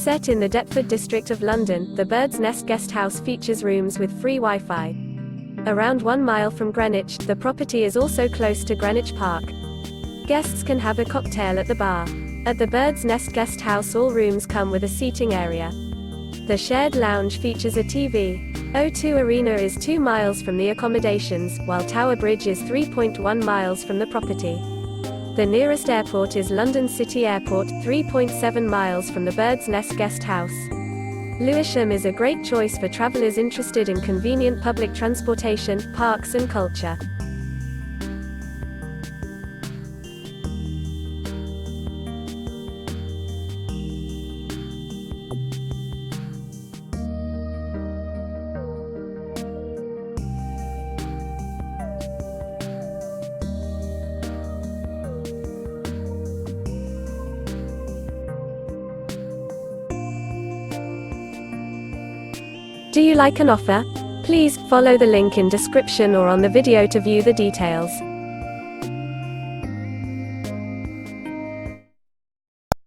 Set in the Deptford district of London, the Bird's Nest Guest House features rooms with free Wi-Fi. Around 1 mile from Greenwich, the property is also close to Greenwich Park. Guests can have a cocktail at the bar. At the Bird's Nest Guest House, all rooms come with a seating area. The shared lounge features a TV. O2 Arena is 2 miles from the accommodations, while Tower Bridge is 3.1 miles from the property. The nearest airport is London City Airport, 3.7 miles from the Bird's Nest Guest House. Lewisham is a great choice for travellers interested in convenient public transportation, parks and culture. Do you like an offer? Please follow the link in description or on the video to view the details.